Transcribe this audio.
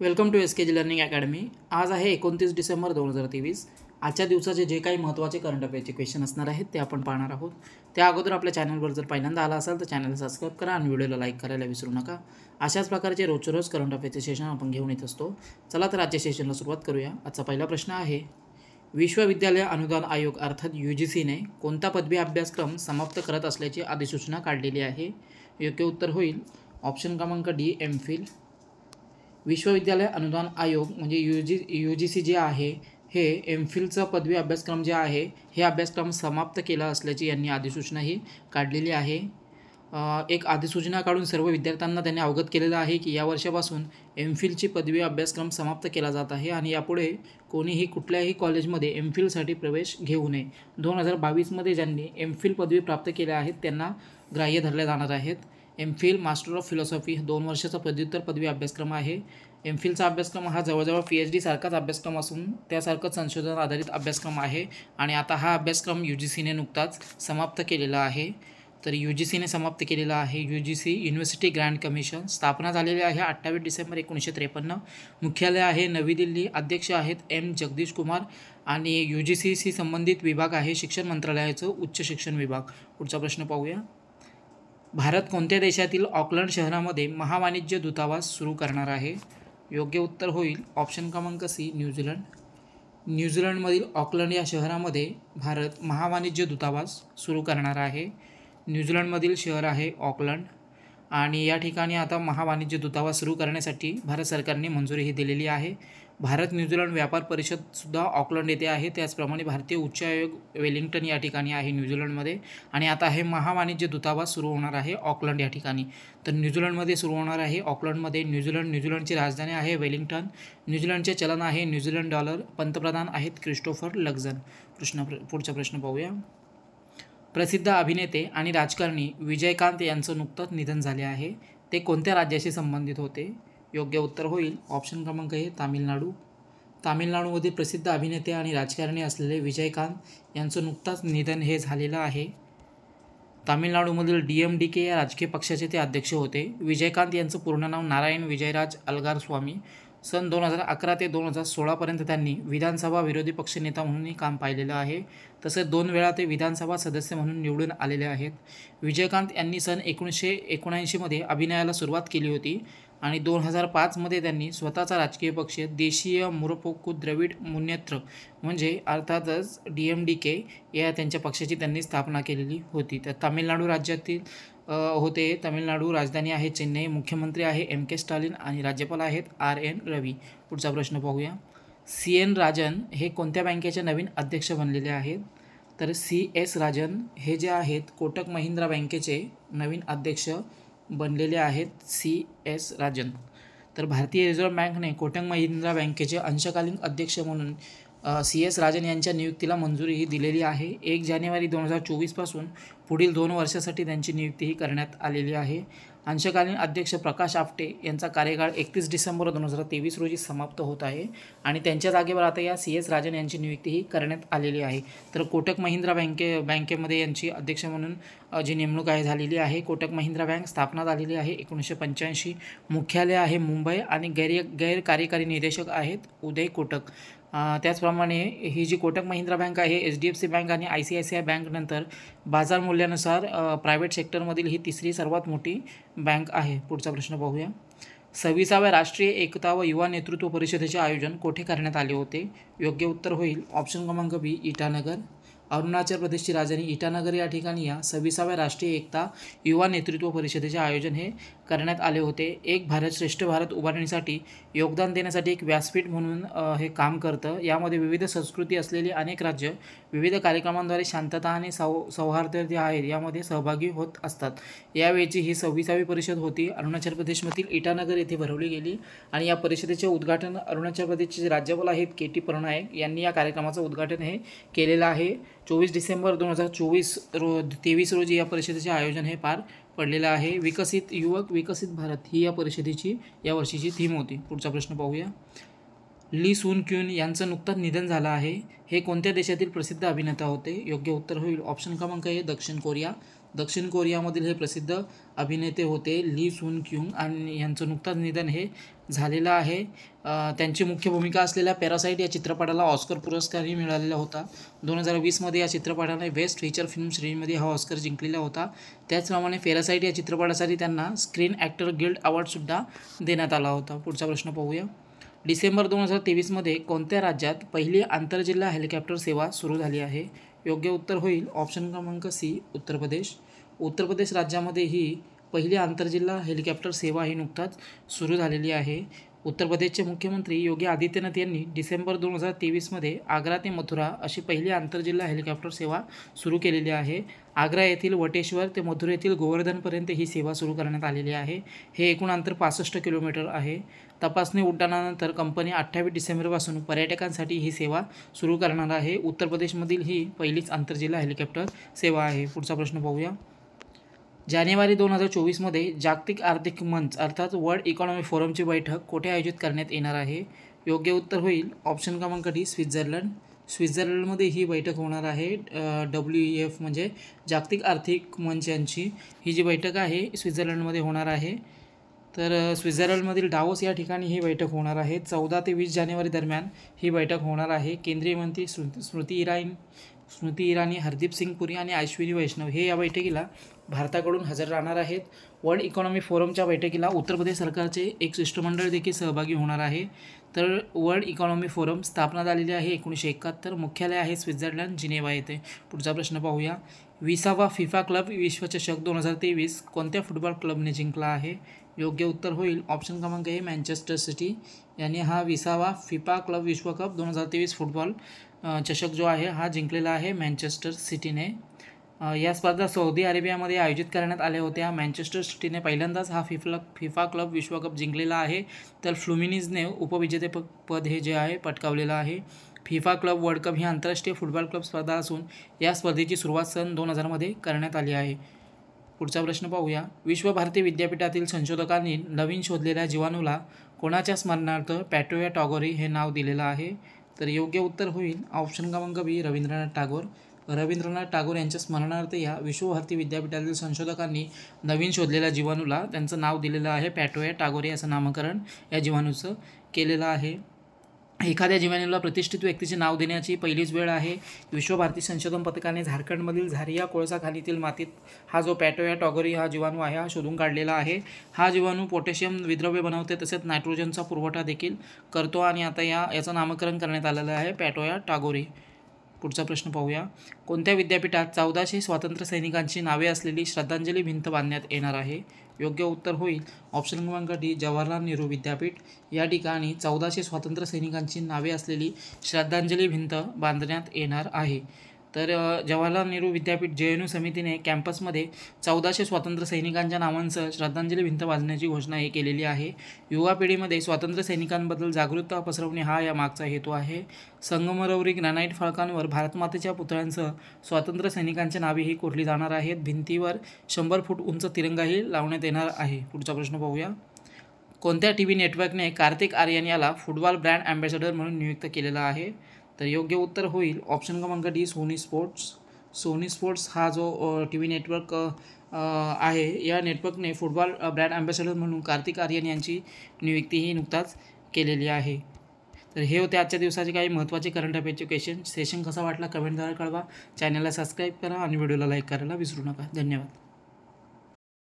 Welcome to SKG learning academy. आज आहे 29 डिसेंबर 2023। आजच्या दिवसाचे जे काही महत्त्वाचे करंट अफेअरचे क्वेश्चन असणार आहेत ते आपण पाहणार आहोत। त्या अगोदर आपल्या चॅनलवर जर पहिल्यांदा आला असाल तर चॅनलला सबस्क्राईब करा आणि व्हिडिओला लाईक करायला विसरू नका। अशाच प्रकारचे रोजचे रोज करंट अफेअरचे सेशन आपण घेऊन येत असतो। चला तर आजच्या सेशनला सुरुवात करूया। आजचा पहिला प्रश्न आहे, विश्वविद्यालय अनुदान आयोग अर्थात UGCने कोणता पदवी अभ्यासक्रम समाप्त करत असल्याची अधिसूचना काढलेली आहे? योग्य उत्तर होईल ऑप्शन क्रमांक डी MPhil। विश्वविद्यालय अनुदान आयोग म्हणजे UGC जे आहे हे MPhilचा पदवी अभ्यासक्रम जे आहे हे अभ्यासक्रम समाप्त केला असल्याची यांनी अधिसूचनाही काढलेली आहे। एक अधिसूचना काढून सर्व विद्यार्थ्यांना त्यांनी अवगत केलेलं आहे की या वर्षापासून MPhilची पदवी अभ्यासक्रम समाप्त केला जात आहे आणि यापुढे कोणीही कुठल्याही कॉलेजमध्ये MPhilसाठी प्रवेश घेऊ नये। 2022मध्ये ज्यांनी MPhil पदवी प्राप्त केल्या आहेत त्यांना ग्राह्य धरले जाणार आहेत। MPhil मास्टर ऑफ फिलॉसॉफी 2 वर्षाचा पदव्युत्तर पदवी अभ्यासक्रम आहे। MPhilचा अभ्यासक्रम हा जवळजवळ PhD सारखाच अभ्यासक्रम असून त्यासारखंच संशोधन आधारित अभ्यासक्रम आहे आणि आता हा अभ्यासक्रम UGCने नुकताच समाप्त केलेला आहे। तर UGCने समाप्त केलेला आहे। UGC युनिव्हर्सिटी ग्रँट कमिशन स्थापना झालेली आहे 28 डिसेंबर 1953। मुख्यालय आहे नवी दिल्ली। अध्यक्ष आहेत M जगदीश कुमार आणि UGCशी संबंधित विभाग आहे शिक्षण मंत्रालयाचं उच्च शिक्षण विभाग। पुढचा प्रश्न पाहूया, भारत कोणत्या देशातील ऑकलंड शहरामध्ये महावाणिज्य दूतावास सुरू करणार आहे? योग्य उत्तर होईल ऑप्शन क्रमांक C न्यूझीलंड। न्यूझीलंडमधील ऑकलंड या शहरामध्ये भारत महावाणिज्य दूतावास सुरू करणार आहे। न्यूझीलंडमधील शहर आहे ऑकलंड आणि या ठिकाणी आता महावाणिज्य दूतावास सुरू करण्यासाठी भारत सरकारने मंजुरीही दिलेली आहे। भारत न्यूझीलंड व्यापार परिषदसुद्धा ऑकलंड येथे आहे। त्याचप्रमाणे भारतीय उच्च आयोग वेलिंग्टन या ठिकाणी आहे न्यूझीलंडमध्ये आणि आता हे महावाणिज्य दूतावास सुरू होणार आहे ऑकलंड या ठिकाणी। तर न्यूझीलंडमध्ये सुरू होणार आहे ऑकलंडमध्ये। न्यूझीलंडची राजधानी आहे वेलिंग्टन। न्यूझीलंडचे चलन आहे न्यूझीलंड डॉलर। पंतप्रधान आहेत क्रिस्टोफर लक्झन। पुढचा प्रश्न पाहूया, प्रसिद्ध अभिनेते आणि राजकारणी विजयकांत यांचं नुकतंच निधन झाले आहे। ते कोणत्या राज्याशी संबंधित होते? योग्य उत्तर होईल ऑप्शन क्रमांक A तामिळनाडू। तामिळनाडूमधील प्रसिद्ध अभिनेते आणि राजकारणी असलेले विजयकांत यांचं नुकताच निधन हे झालेलं आहे। तामिळनाडूमधील DMDK या राजकीय पक्षाचे ते अध्यक्ष होते। विजयकांत यांचं पूर्ण नाव नारायण विजयराज अलगार स्वामी। सन 2011 ते 2016पर्यंत त्यांनी विधानसभा विरोधी पक्षनेता म्हणूनही काम पाहिलेलं आहे। तसेच 2 वेळा ते विधानसभा सदस्य म्हणून निवडून आलेले आहेत। विजयकांत यांनी सन 1979मध्ये अभिनयाला सुरुवात केली होती आणि 2005मध्ये त्यांनी स्वतःचा राजकीय पक्ष देशीय मुरपोक्कू द्रविड मुन्नेत्र म्हणजे अर्थातच DMDK या त्यांच्या पक्षाची त्यांनी स्थापना केलेली होती। तर तामिळनाडू राज्यातील होते। तामिळनाडू राजधानी आहे चेन्नई। मुख्यमंत्री आहे MK स्टॅलिन आणि राज्यपाल आहेत RN रवी। पुढचा प्रश्न पाहूया, CN राजन हे कोणत्या बँकेचे नवीन अध्यक्ष बनलेले आहेत? तर CS राजन हे जे आहेत कोटक महिंद्रा बँकेचे नवीन अध्यक्ष बनलेले आहेत CS राजन। तर भारतीय रिझर्व्ह बँकने कोटक महिंद्रा बँकेचे अंशकालीन अध्यक्ष म्हणून CS राजन यांच्या नियुक्तीला मंजुरीही दिलेली आहे। 1 जानेवारी 2024 पासून पुढील 2 वर्षासाठी त्यांची नियुक्तीही करण्यात आलेली आहे। अंशकालीन अध्यक्ष प्रकाश आपटे यांचा कार्यकाळ 31 डिसेंबर 2023 रोजी समाप्त होत आहे आणि त्यांच्या जागेवर आता या CS राजन यांची नियुक्तीही करण्यात आलेली आहे। तर कोटक महिंद्रा बँकेमध्ये यांची अध्यक्ष म्हणून जी नेमणूक आहे झालेली आहे। कोटक महिंद्रा बँक स्थापना झालेली आहे 1985। मुख्यालय आहे मुंबई आणि गैर कार्यकारी निदेशक आहेत उदय कोटक। त्याचप्रमाणे ही जी कोटक महिंद्रा बँक आहे HDFC बँक आणि ICICI बँकनंतर बाजार मूल्यानुसार प्रायव्हेट सेक्टरमधील ही तिसरी सर्वात मोठी बँक आहे। पुढचा प्रश्न पाहूया, 26व्या राष्ट्रीय एकता व युवा नेतृत्व परिषदेचे आयोजन कोठे करण्यात आले होते? योग्य उत्तर होईल ऑप्शन क्रमांक B इटानगर। अरुणाचल प्रदेशची राजधानी इटानगर या ठिकाणी या 26व्या राष्ट्रीय एकता युवा नेतृत्व परिषदेचे आयोजन हे करण्यात आले होते। एक भारत श्रेष्ठ भारत उभारणीसाठी योगदान देण्यासाठी एक व्यासपीठ म्हणून हे काम करतं। यामध्ये विविध संस्कृती असलेली अनेक राज्य विविध कार्यक्रमांद्वारे शांतता आणि सौहार्द जे आहेत यामध्ये सहभागी होत असतात। यावेळची ही 26वी परिषद होती। अरुणाचल प्रदेशमधील इटानगर येथे भरवली गेली आणि या परिषदेचे उद्घाटन अरुणाचल प्रदेशचे राज्यपाल आहेत KT पटनायक यांनी या कार्यक्रमाचं उद्घाटन हे केलेलं आहे। 24 डिसेंबर 2023 रोजी या परिषदेचे आयोजन हे पार पडलेलं आहे। विकसित युवक विकसित भारत ही या परिषदेची या वर्षीची थीम होती। पुढचा प्रश्न पाहूया, ली सून क्यून यांचं नुकतंच निधन झालं आहे। हे कोणत्या देशातील प्रसिद्ध अभिनेता होते? योग्य उत्तर होईल ऑप्शन क्रमांक A दक्षिण कोरिया। दक्षिण कोरियामधील हे प्रसिद्ध अभिनेते होते ली सून क्युंग आणि यांचं नुकताच निधन हे झालेलं आहे. त्यांची मुख्य भूमिका असलेल्या पॅरासाइट या चित्रपटाला ऑस्कर पुरस्कारही मिळालेला होता. 2020मध्ये या चित्रपटाने बेस्ट फीचर फिल्म श्रेणीमध्ये हा ऑस्कर जिंकलेला होता. त्याचप्रमाणे पॅरासाइट या चित्रपटासाठी त्यांना स्क्रीन ॲक्टर गिल्ड अवॉर्डसुद्धा देण्यात आला होता. पुढचा प्रश्न पाहूया. डिसेंबर 2023मध्ये कोणत्या राज्यात पहिली आंतरजिल्हा हेलिकॉप्टर सेवा सुरू झाली आहे? योग्य उत्तर होईल ऑप्शन क्रमांक सी, उत्तर प्रदेश. उत्तर प्रदेश राज्यामध्ये ही पहिली आंतरजिल्हा हेलिकॉप्टर सेवा ही नुकताच सुरू झालेली आहे. उत्तर प्रदेशचे मुख्यमंत्री योगी आदित्यनाथ यांनी डिसेंबर 2023मध्ये आग्रा ते मथुरा अशी पहिली आंतरजिल्हा हेलिकॉप्टर सेवा सुरू केलेली आहे. आग्रा येथील वटेश्वर ते मथुरा येथील गोवर्धनपर्यंत ही सेवा सुरू करण्यात आलेली आहे. हे एकूण अंतर 65 किलोमीटर आहे. तपासणी उड्डाणानंतर कंपनी 28 डिसेंबरपासून पर्यटकांसाठी ही सेवा सुरू करणार आहे. उत्तर प्रदेशमधील ही पहिलीच आंतरजिल्हा हेलिकॉप्टर सेवा आहे. पुढचा प्रश्न पाहूया. जानेवारी 2024मध्ये जागतिक आर्थिक मंच अर्थात वर्ल्ड इकॉनॉमी फोरमची बैठक कुठे आयोजित करण्यात येणार आहे? योग्य उत्तर होईल ऑप्शन क्रमांक डी, स्वित्झर्लंड. स्वित्झर्लंडमध्ये ही बैठक होणार आहे. WEF म्हणजे जागतिक आर्थिक मंच यांची ही जी बैठक आहे स्वित्झर्लंडमध्ये होणार आहे. तर स्वित्झर्लंडमधील डावोस या ठिकाणी ही बैठक होणार आहे. 14 ते 20 जानेवारी दरम्यान ही बैठक होणार आहे. केंद्रीय मंत्री स्मृती इराणी, हरदीप सिंग पुरी आणि अश्विनी वैष्णव हे या बैठकीला भारताकडून हजर राहणार आहेत. वर्ल्ड इकॉनॉमी फोरमच्या बैठकीला उत्तर प्रदेश सरकारचे एक शिष्टमंडळ देखील सहभागी होणार आहे. तर वर्ल्ड इकॉनॉमी फोरम स्थापना झालेली आहे 1971. मुख्यालय आहे स्वित्झर्लंड, जिनेव्हा येथे. पुढचा प्रश्न पाहूया. 20वा फिफा क्लब विश्वचषक 2023 कोणत्या फुटबॉल क्लबने जिंकला आहे? योग्य उत्तर होईल ऑप्शन क्रमांक ए, मँचेस्टर सिटी याने हा 20वा फिफा क्लब विश्वकप 2023 फुटबॉल चषक जो आहे हा जिंकलेला आहे मँचेस्टर सिटीने. या स्पर्धा सौदी अरेबियामध्ये आयोजित करण्यात आल्या होत्या. मँचेस्टर सिटीने पहिल्यांदाच हा फिफा क्लब विश्वकप जिंकलेला आहे. तर फ्लुमिनीजने उपविजेतेपद हे जे आहे पटकावलेलं आहे. फिफा क्लब वर्ल्ड कप ही आंतरराष्ट्रीय फुटबॉल क्लब स्पर्धा असून या स्पर्धेची सुरुवात सन 2000मध्ये करण्यात आली आहे. पुढचा प्रश्न पाहूया. विश्वभारती विद्यापीठातील संशोधकांनी नवीन शोधलेल्या जीवाणूला कोणाच्या स्मरणार्थ पॅटोया टॉगोरी हे नाव दिलेलं आहे? तर योग्य उत्तर होईल ऑप्शन क्रमांक बी, रवींद्रनाथ टागोर. रवींद्रनाथ टागोर यांच्या स्मरणार्थ या विश्वभारती विद्यापीठातील संशोधकांनी नवीन शोधलेल्या जीवाणूला त्यांचं नाव दिलेलं आहे. पॅटोया टागोरी असं नामकरण या जीवाणूचं केलेलं आहे. एखाद्या जीवाणूला प्रतिष्ठित व्यक्तीचे नाव देण्याची पहिलीच वेळ आहे. विश्वभारती संशोधन पथकाने झारखंडमधील झारिया कोळसा खाणीतील मातीत हा जो पॅटोया टॉगोरी हा जीवाणू आहे हा शोधून काढलेला आहे. हा जीवाणू पोटॅशियम विद्रव्य बनवते तसेच नायट्रोजनचा पुरवठा देखील करतो आणि आता याचं नामकरण करण्यात आलेलं आहे पॅटोया टॉगोरी. पुढचा प्रश्न पाहूया. कोणत्या विद्यापीठात 1400 स्वातंत्र्य सैनिकांची नावे असलेली श्रद्धांजली भिंत बांधण्यात येणार आहे? योग्य उत्तर होईल ऑप्शन क्रमांक डी, जवाहरलाल नेहरू विद्यापीठ. या ठिकाणी 1400 स्वातंत्र्य सैनिकांची नावे असलेली श्रद्धांजली भिंत बांधण्यात येणार आहे. तर जवाहरलाल नेहरू विद्यापीठ JNU समितीने कॅम्पसमध्ये 1400 स्वातंत्र्य सैनिकांच्या नावांसह श्रद्धांजली भिंत बांधण्याची घोषणा ही केलेली आहे. युवा पिढीमध्ये स्वातंत्र्य सैनिकांबद्दल जागरूकता पसरवणे हा या मागचा हेतू आहे. संगमरवरी ग्रॅनाइट फळकांवर भारतमातेच्या पुतळ्यांसह स्वातंत्र्य सैनिकांच्या नावे ही कोरली जाणार आहेत. भिंतीवर 100 फूट उंच तिरंगाही लावण्यात येणार आहे. पुढचा प्रश्न पाहूया. कोणत्या TV नेटवर्कने कार्तिक आर्यन याला फुटबॉल ब्रँड ॲम्बॅसेडर म्हणून नियुक्त केलेला आहे? तर योग्य उत्तर होईल ऑप्शन क्रमांक D, Sony Sports. Sony Sports हा जो TV नेटवर्क आहे या नेटवर्कने फुटबॉल ब्रँड ॲम्बॅसेडर म्हणून कार्तिक आर्यन यांची नियुक्तीही नुकताच केलेली आहे. तर हे होते आजच्या दिवसाचे काही महत्त्वाचे करंट अफेअरचे क्वेश्चन. सेशन कसा वाटला कमेंटद्वारे कळवा. चॅनलला सबस्क्राईब करा आणि व्हिडिओला लाईक करायला विसरू नका. धन्यवाद.